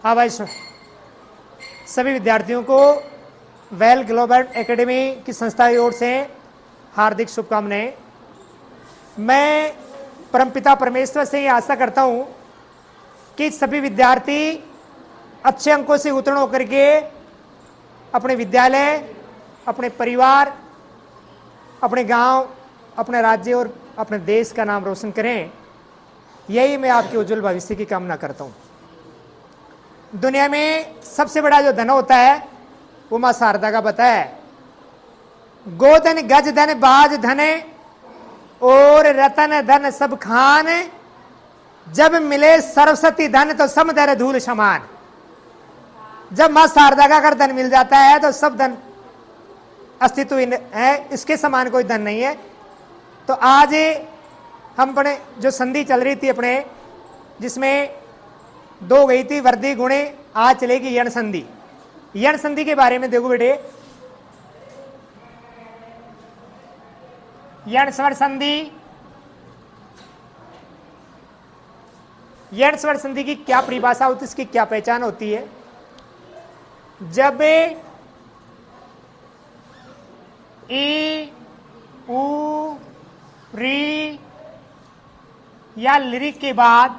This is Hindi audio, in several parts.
हाँ भाई, सभी विद्यार्थियों को वेल ग्लोबल एकेडमी की संस्था की ओर से हार्दिक शुभकामनाएं। मैं परमपिता परमेश्वर से ये आशा करता हूँ कि सभी विद्यार्थी अच्छे अंकों से उत्तीर्ण होकर के अपने विद्यालय, अपने परिवार, अपने गांव, अपने राज्य और अपने देश का नाम रोशन करें। यही मैं आपके उज्जवल भविष्य की कामना करता हूँ। दुनिया में सबसे बड़ा जो धन होता है वो मां शारदा का पता है। गोधन गज धन बाज धन और रतन धन सब खान, जब मिले सरस्वती धन तो सब दर धूल समान। जब मां शारदा का अगर धन मिल जाता है तो सब धन अस्तित्व है, इसके समान कोई धन नहीं है। तो आज हम अपने जो संधि चल रही थी अपने, जिसमें दो गई थी वर्दी गुणे, आज चलेगी यण संधि। यण संधि के बारे में देखो बेटे, यण स्वर संधि, यण स्वर संधि की क्या परिभाषा होती है, इसकी क्या पहचान होती है? जब ई उ री या लिरिक के बाद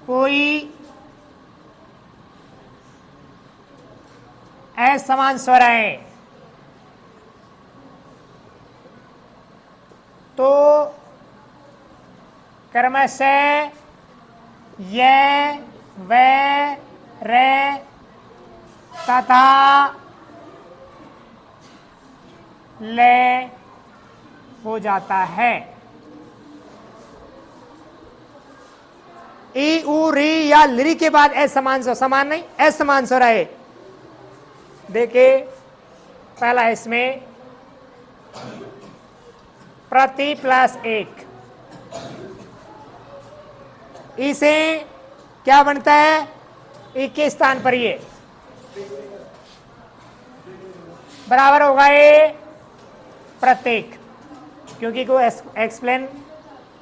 कोई असमान स्वर है तो क्रमशः य व र तथा ले हो जाता है। ई उ री या लिरी के बाद असमान स्वर, समान नहीं असमान स्वर है। देखिए पहला इसमें प्रति प्लस एक, इसे क्या बनता है? एक के स्थान पर ये बराबर होगा ये प्रत्येक, क्योंकि कोई एक्सप्लेन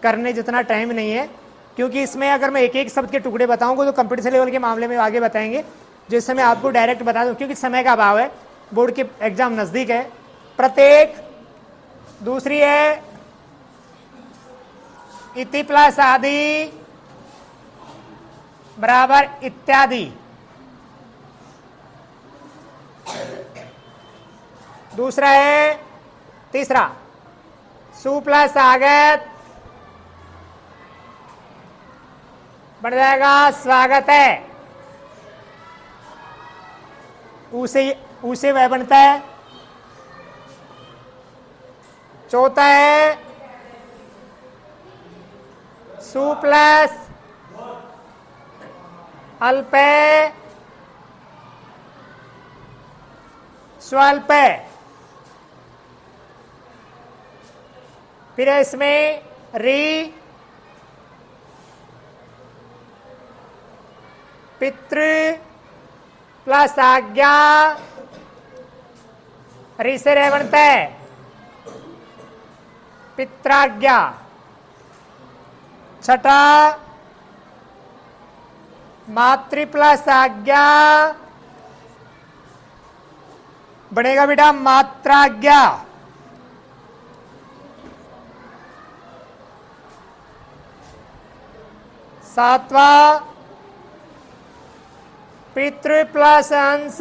करने जितना टाइम नहीं है, क्योंकि इसमें अगर मैं एक एक शब्द के टुकड़े बताऊंगा तो कंपटीशन लेवल के मामले में आगे बताएंगे, जिससे मैं आपको डायरेक्ट बता दूं, क्योंकि समय का अभाव है, बोर्ड के एग्जाम नजदीक है। प्रत्येक, दूसरी है इति प्लस आदि बराबर इत्यादि, दूसरा है तीसरा सु प्लस आगत बन जाएगा स्वागत है, उसे वह बनता है। चौथा है सु प्लस अल्प स्वल्प, फिर इसमें री पितृ प्लस आज्ञा, री से रे बनता है पित्राज्ञा। छठा मातृ प्लस आज्ञा बनेगा बेटा मात्राज्ञा। सातवां पितृ प्लस अंश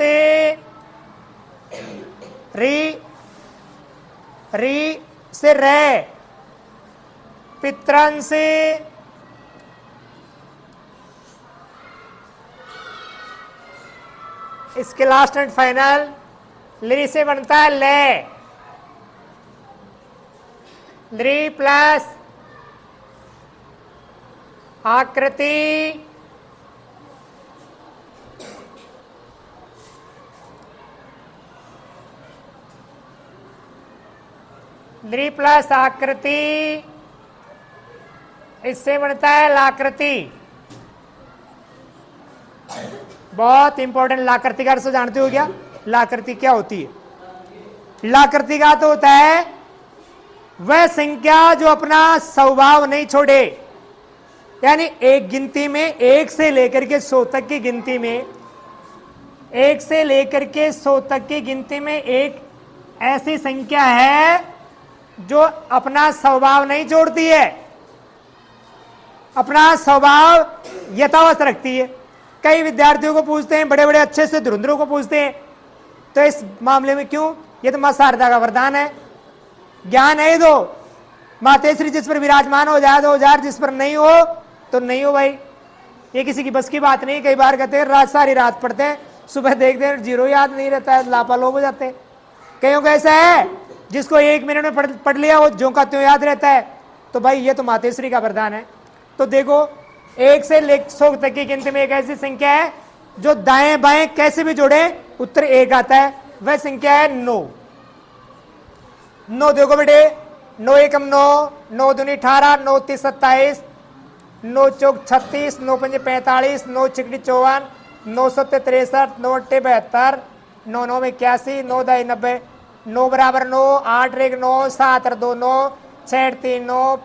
री से रे पितृंश, इसके लास्ट एंड फाइनल ली से बनता है ले, ली प्लस आकृति ली प्लस आकृति, इससे बनता है लाकृति। बहुत इंपॉर्टेंट, लाकृति का अर्थ जानते हो क्या? लाकृति क्या होती है? लाकृति का तो होता है वह संख्या जो अपना स्वभाव नहीं छोड़े, यानी एक गिनती में 1 से लेकर के 100 तक की गिनती में 1 से लेकर के 100 तक की गिनती में एक ऐसी संख्या है जो अपना स्वभाव नहीं छोड़ती है, अपना स्वभाव यथावत रखती है। कई विद्यार्थियों को पूछते हैं, बड़े बड़े अच्छे से धुरंधरों को पूछते हैं, तो इस मामले में क्यों? ये तो मां शारदा का वरदान है, ज्ञान है। दो मातेश्वरी जिस पर विराजमान हो जाए तो हजार, जिस पर नहीं हो तो नहीं हो भाई। ये किसी की बस की बात नहीं। कई बार कहते हैं रात सारी रात पढ़ते हैं, सुबह देखते हैं जीरो याद नहीं रहता है, लापालोप हो जाते हैं। कईयों को ऐसा है जिसको 1 मिनट में पढ़ लिया वो ज्यों का त्यों याद रहता है। तो भाई ये तो मातेश्वरी का वरदान है। तो देखो 1 से 100 तक की गिनती में एक ऐसी संख्या है जो दाएं बाएं कैसे भी जोड़े उत्तर 1 आता है, वह संख्या है 9। 9 देखो बेटे, 9 एकम 9, 9 दूनी 18, 9 तीस 27, 9 चौक 36, 9 पंजे 45, 9 छिकड़ी 54, 9 सत्ते 63, 9 अट्ठे 72, 9 9 में 81, 9 दाई 90, 9 बराबर 9, 8 रेग 9, 7 और 2 9, 6 3 9,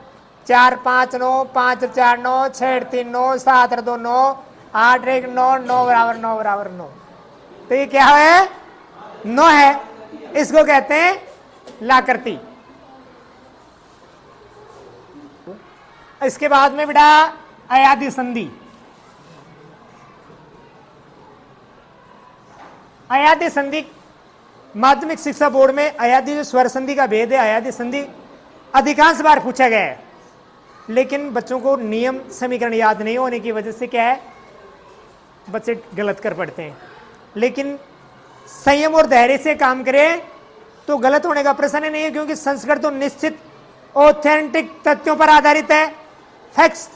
4 5 9, 5 4 9, 6 3 9, 7 और 2 9, 8 रेग 9, 9 बराबर 9 बराबर 9। तो ये क्या है? 9 है। इसको कहते हैं लाकृति। इसके बाद में बेटा अयादि संधि। अयादि संधि माध्यमिक शिक्षा बोर्ड में अयादि जो स्वर संधि का भेद है, अयादि संधि अधिकांश बार पूछा गया है, लेकिन बच्चों को नियम समीकरण याद नहीं होने की वजह से क्या है, बच्चे गलत कर पड़ते हैं। लेकिन संयम और धैर्य से काम करें तो गलत होने का प्रश्न नहीं है, क्योंकि संस्कृत तो निश्चित ऑथेंटिक तथ्यों पर आधारित है, फैक्ट्स।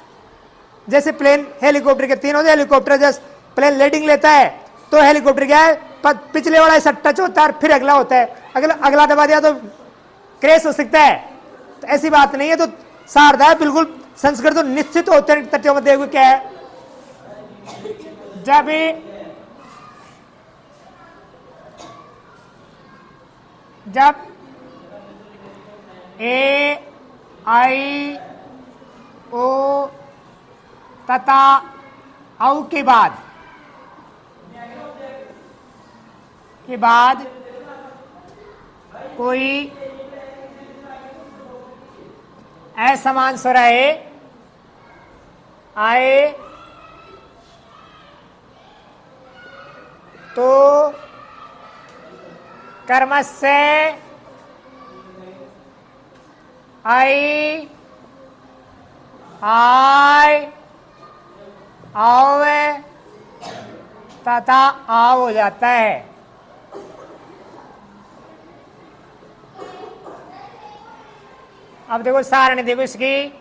जैसे प्लेन हेलीकॉप्टर के 3 होते हैं, हेलीकॉप्टर जैसे प्लेन लैंडिंग लेता है तो हेलीकॉप्टर क्या है, पिछले वाला ऐसा टच होता है और फिर अगला होता है, अगला दबा दिया तो क्रैश हो सकता है। तो ऐसी बात नहीं है। तो शारदा है बिल्कुल संस्कृत तो निश्चित ऑथेंटिक तथ्यों में देखो क्या है, जब ए आई ओ तथा औ के बाद कोई असमान स्वर आए तो कर्मस्य आई आय आवे तथा आ हो जाता है। अब देखो सारणी देखो इसकी,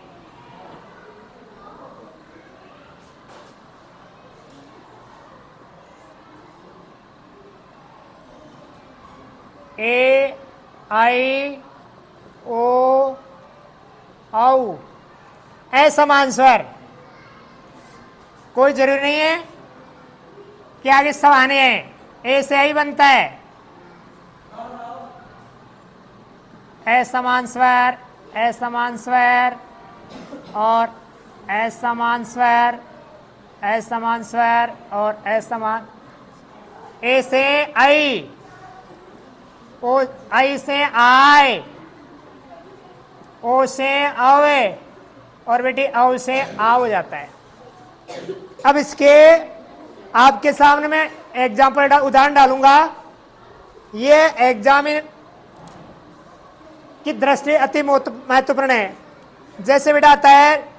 ए आई ओ औ असमान स्वर, कोई जरूरी नहीं है कि आगे सब आने हैं, ए से आई बनता है। असमान स्वर, असमान स्वर और असमान स्वर, असमान स्वर और असमान। ए से आई, ओ आई से आय, ओ से आवे और बेटी औ से आ हो जाता है। अब इसके आपके सामने मैं एग्जाम्पल उदाहरण डालूंगा। ये एग्जाम की दृष्टि अति महत्वपूर्ण है। जैसे बेटा आता है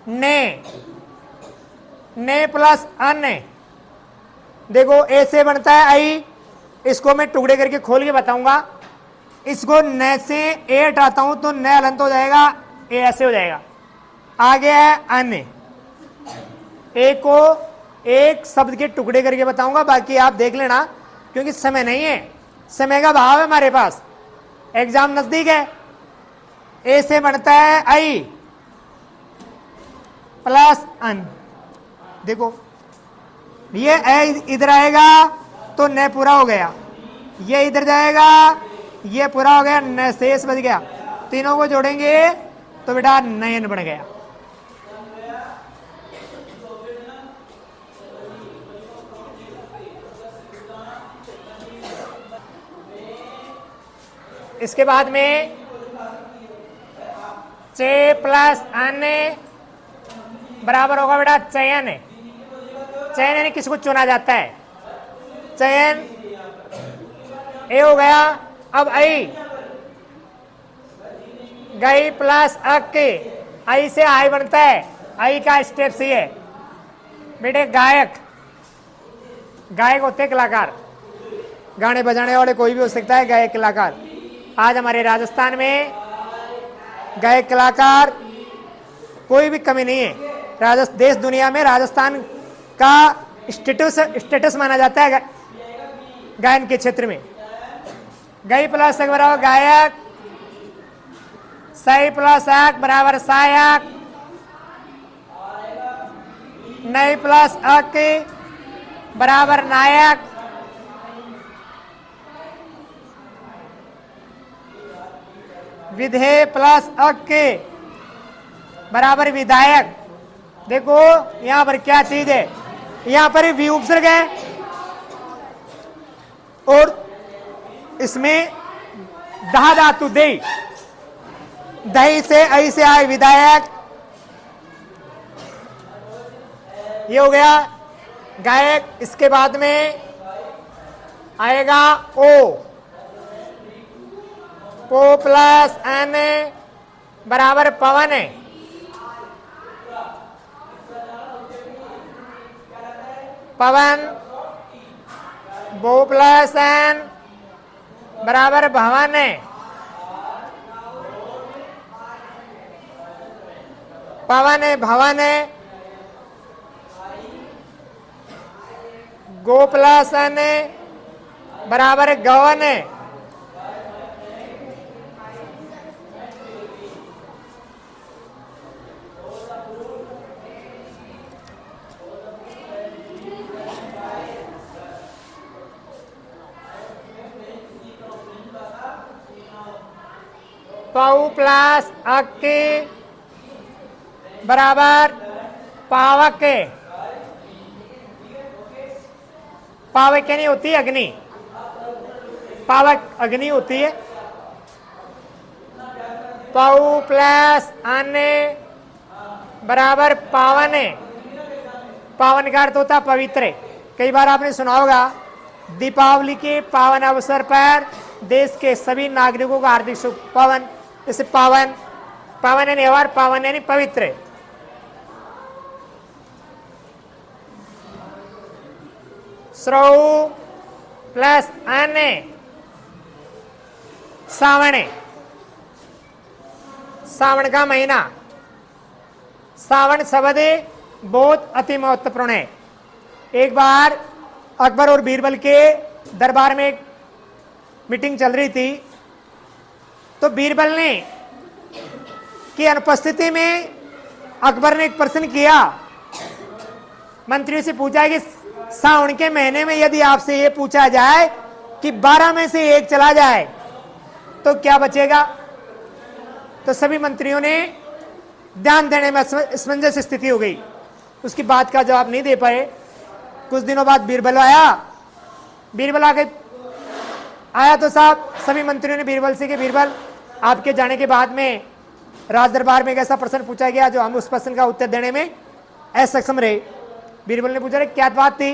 ने प्लस अन्य, देखो ए से बनता है आई, इसको मैं टुकड़े करके खोल के बताऊंगा। इसको न से ए हटाता हूं तो न अलंत हो जाएगा, ए ऐसे हो जाएगा। आगे है अन्य, ए को एक शब्द के टुकड़े करके बताऊंगा, बाकी आप देख लेना क्योंकि समय नहीं है, समय का भाव है हमारे पास, एग्जाम नजदीक है। ए से बनता है आई प्लस अन, देखो ये ए इधर आएगा तो न पूरा हो गया, ये इधर जाएगा ये पूरा हो गया, न शेष बच गया। तीनों को जोड़ेंगे तो बेटा नयन बन गया। इसके बाद में चे प्लस अन्य बराबर होगा बेटा चयन। चयन यानी किसको चुना जाता है, चयन ए हो गया। अब आई गई प्लस अक के, आई से आई बनता है, आई का स्टेप सी है बेटे। गायक, गायक होते हैं कलाकार, गाने बजाने वाले कोई भी हो सकता है गायक कलाकार। आज हमारे राजस्थान में गायक कलाकार कोई भी कमी नहीं है। देश दुनिया में राजस्थान का स्टेटस माना जाता है गायन के क्षेत्र में। गई प्लस अक बराबर गायक, सही प्लस अक बराबर सहायक, नई प्लस अक बराबर नायक, विधेय प्लस अक के बराबर विधायक। देखो यहां पर क्या चीज है, यहां पर वी उपसर्ग है और इसमें दहा धातु दे, दही से आई से आए विधायक, ये हो गया गायक। इसके बाद में आएगा ओ प्लस एन बराबर पवन है। पवन, बो प्लस एन बराबर भवन है। पवन है, भवन है। गो प्लस एन बराबर गवन है। पौ प्लस अक्के बराबर पावक है। पावक क्या नहीं होती, अग्नि। पावक अग्नि होती है। पौ प्लस अन्य बराबर पावन है। पावन का अर्थ होता है पवित्र। कई बार आपने सुना होगा दीपावली के पावन अवसर पर देश के सभी नागरिकों का हार्दिक शुभ पावन। जैसे पावन, पावन यानी और पावन यानी पवित्र। श्रौ प्लस अन्य सावन है। सावन का महीना, सावन शब्द बहुत अति महत्वपूर्ण है। एक बार अकबर और बीरबल के दरबार में एक मीटिंग चल रही थी, तो बीरबल ने की अनुपस्थिति में अकबर ने एक प्रश्न किया, मंत्रियों से पूछा कि सावन के महीने में यदि आपसे ये पूछा जाए कि 12 में से एक चला जाए तो क्या बचेगा? तो सभी मंत्रियों ने ध्यान देने में असमंजस स्थिति हो गई, उसकी बात का जवाब नहीं दे पाए। कुछ दिनों बाद बीरबल आया। बीरबल आया तो साहब सभी मंत्रियों ने बीरबल से कि बीरबल, आपके जाने के बाद में राज दरबार में एक ऐसा प्रश्न पूछा गया जो हम उस प्रश्न का उत्तर देने में असक्षम रहे। बीरबल ने पूछा क्या बात थी?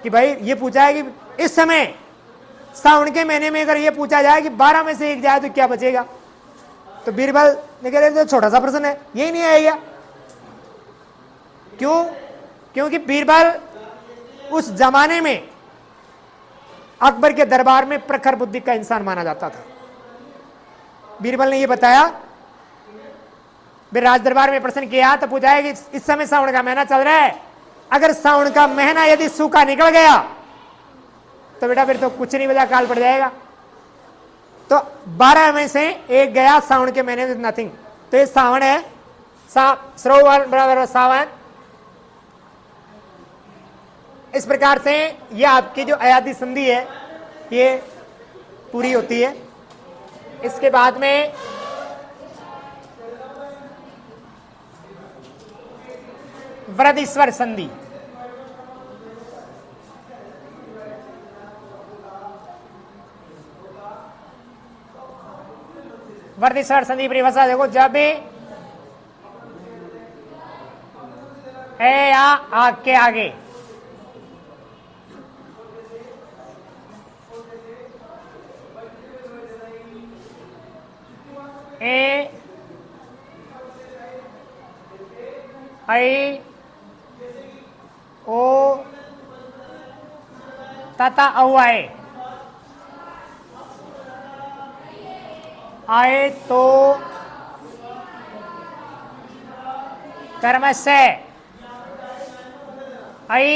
कि भाई ये पूछा है कि इस समय सावन के महीने में अगर ये पूछा जाए कि 12 में से एक जाए तो क्या बचेगा? तो बीरबल ने कह रहे तो छोटा सा प्रश्न है, यही नहीं आएगा। क्यों? क्योंकि बीरबल उस जमाने में अकबर के दरबार में प्रखर बुद्धि का इंसान माना जाता था। बीरबल ने यह बताया, राज दरबार में प्रश्न किया तो पूछा है कि इस समय सावन का महीना चल रहा है, अगर सावन का महीना यदि सूखा निकल गया तो बेटा फिर तो कुछ नहीं बचा, काल पड़ जाएगा। तो 12 में से एक गया सावन के महीने में, नथिंग। तो ये सावन है, श्रवण बराबर सावन। इस प्रकार से यह आपकी जो अयादी संधि है ये पूरी होती है। इसके बाद में वृद्धीश्वर संधि। वर्धित स्वर संधि परिभाषा देखो, जब भी ए या आ के आगे ए आई ओ तथा औ आए तो कर्म से आई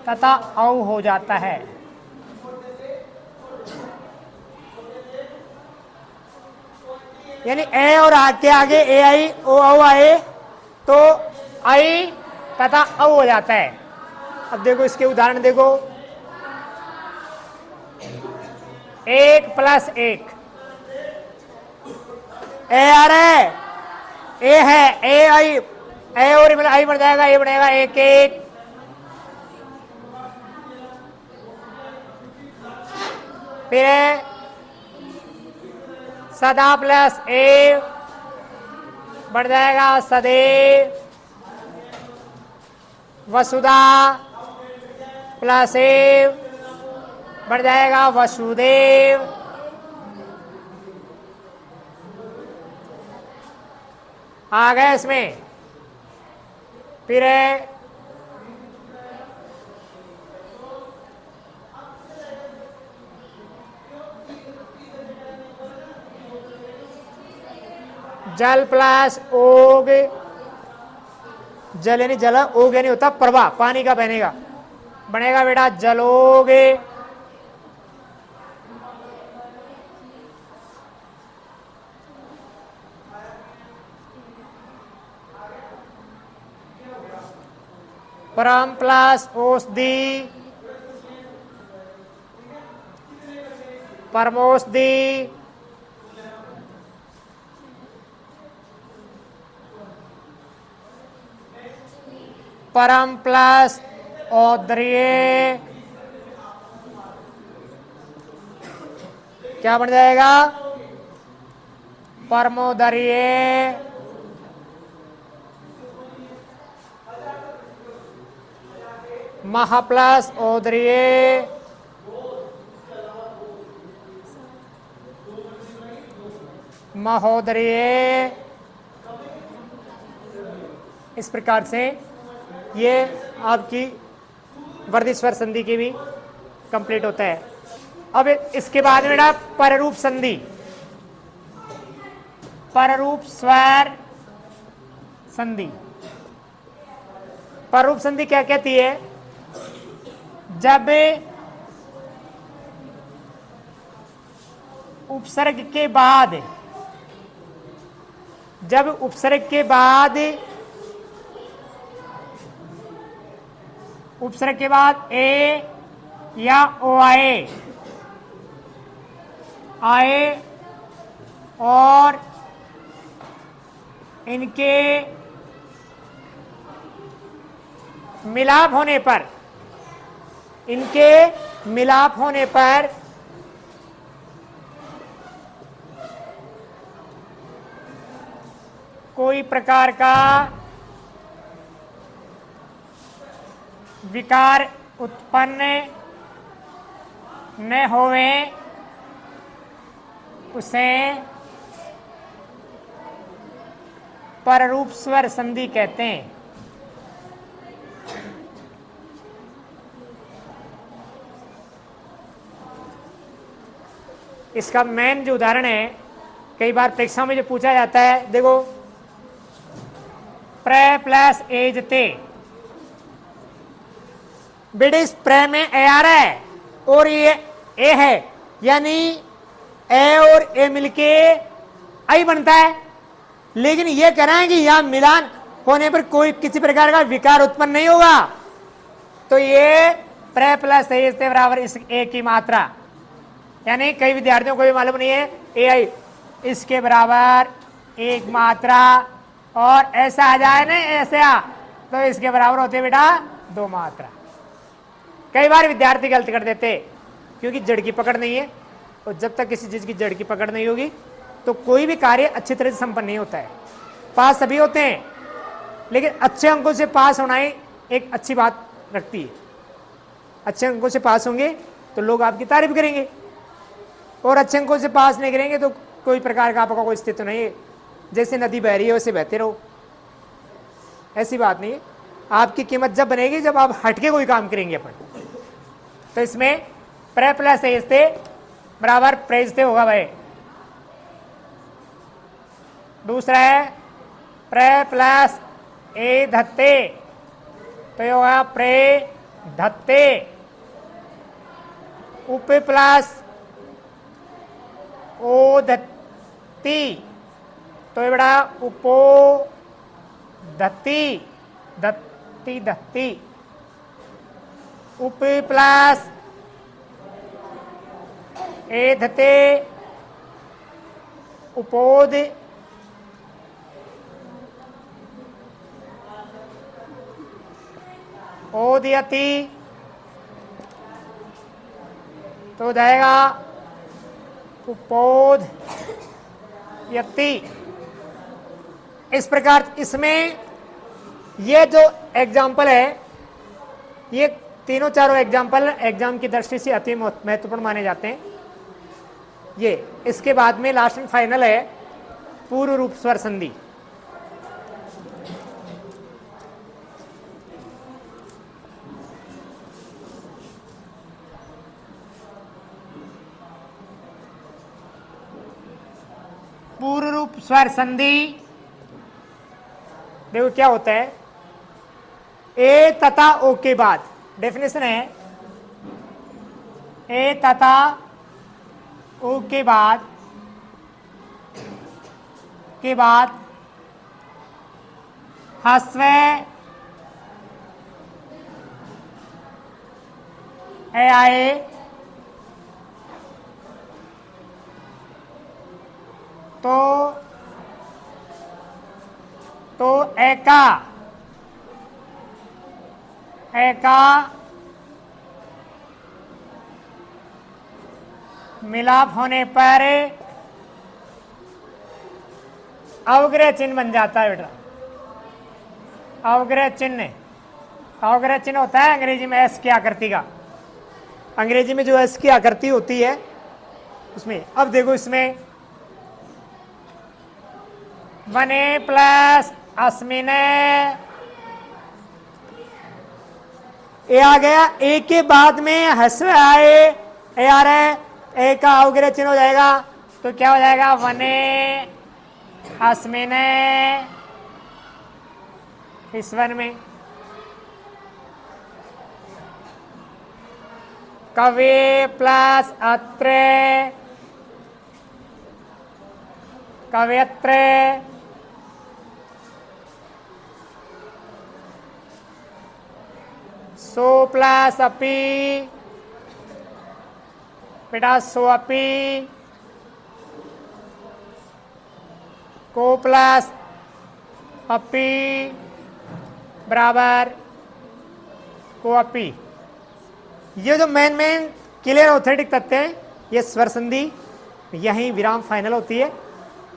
तथा औ हो जाता है। यानी ए और आ के आगे ए आई ओ औ आए तो आई तथा औ हो जाता है। अब देखो इसके उदाहरण देखो, 1 + 1 ए आ रहा है, ए है, ए आई, ए और आई बन जाएगा, ए बनेगा 1 1। फिर सदा प्लस ए बन जाएगा सदैव। वसुधा प्लस ए बढ़ जाएगा वसुदेव। आ गए इसमें। फिर है जल प्लस ओग, जल यानी जल, ओग यानी होता प्रवाह, पानी का बहनेगा, बनेगा बेटा जलोगे। परम प्लस औषधि, परमौषधि। परम प्लस औद्रिय, क्या बन जाएगा परमोदरिय। महा प्लस औद्रिय, महोदरिय। इस प्रकार से ये आपकी वर्धित स्वर संधि की भी कंप्लीट होता है। अब इसके बाद में पररूप संधि, पररूप स्वर संधि। पररूप संधि क्या कहती है? जब उपसर्ग के बाद, जब उपसर्ग के बाद, उपसर्ग के बाद ए या ओ आए, आए और इनके मिलाप होने पर, इनके मिलाप होने पर कोई प्रकार का विकार उत्पन्न न होवे, उसे पररूप स्वर संधि कहते हैं। इसका मेन जो उदाहरण है, कई बार परीक्षा में जो पूछा जाता है, देखो प्र प्लस एज ते, बेटे प्र में ए आ रहा है और ये ए है, यानी ए और ए मिलके आई बनता है। लेकिन ये कह रहे हैं कि यहां मिलान होने पर कोई किसी प्रकार का विकार उत्पन्न नहीं होगा, तो ये प्र प्लस एज ते बराबर इस ए की मात्रा, यानी कई विद्यार्थियों को भी मालूम नहीं है ए आई इसके बराबर एक मात्रा, और ऐसा आ जाए ना ऐसे आ तो इसके बराबर होते बेटा 2 मात्रा। कई बार विद्यार्थी गलत कर देते क्योंकि जड़ की पकड़ नहीं है, और जब तक किसी चीज की जड़ की पकड़ नहीं होगी तो कोई भी कार्य अच्छी तरह से संपन्न नहीं होता है। पास सभी होते हैं, लेकिन अच्छे अंकों से पास होना ही एक अच्छी बात रखती है। अच्छे अंकों से पास होंगे तो लोग आपकी तारीफ करेंगे, और अच्छे अंकों से पास नहीं करेंगे तो कोई प्रकार का आपका कोई अस्तित्व नहीं है। जैसे नदी बह रही है वैसे बहते रहो, ऐसी बात नहीं है। आपकी कीमत जब बनेगी जब आप हटके कोई काम करेंगे अपन। तो इसमें प्र प्लस एस्ते बराबर प्रेजते होगा भाई। दूसरा है प्र प्लस ए धत्ते, तो ये होगा प्रे धत्ते। उप प्लस ओ धत्ती, तो ये बड़ा उपो धत्ती, धत्ती धत्ती। उप प्लस ए धत्ते उपोद ओदयति, तो जाएगा उपोद यति। इस प्रकार इसमें ये जो एग्जाम्पल है, ये तीनों चारों एग्जाम्पल एग्जाम की दृष्टि से अति महत्वपूर्ण माने जाते हैं। ये इसके बाद में लास्ट एंड फाइनल है पूर्व रूप स्वर संधि। पूर्व रूप स्वर संधि देखो क्या होता है। ए तथा ओ के बाद डेफिनेशन है, ए तथा ओ के बाद ह्रस्व ए आए तो एका मिलाप होने पर अवग्रह चिन्ह बन जाता है बेटा। अवग्रह चिन्ह होता है अंग्रेजी में एस की आकृति का। अंग्रेजी में जो एस की आकृति होती है उसमें, अब देखो इसमें वने प्लस अस्मिन ए आ गया। ए के बाद में हस्व आए ए आ रहा है, ए का अवग्रह चिन्ह हो जाएगा तो क्या हो जाएगा वने अस्मिन इस वन में। कवे प्लस अत्र कव्यत्र सो प्लस अपी बेटा सो अपी को प्लस अपी बराबर को अपी। ये जो मेन क्लियर ऑथेंटिक तथ्य हैं, ये स्वर संधि यहीं विराम फाइनल होती है,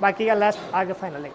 बाकी का लास्ट आगे फाइनल है।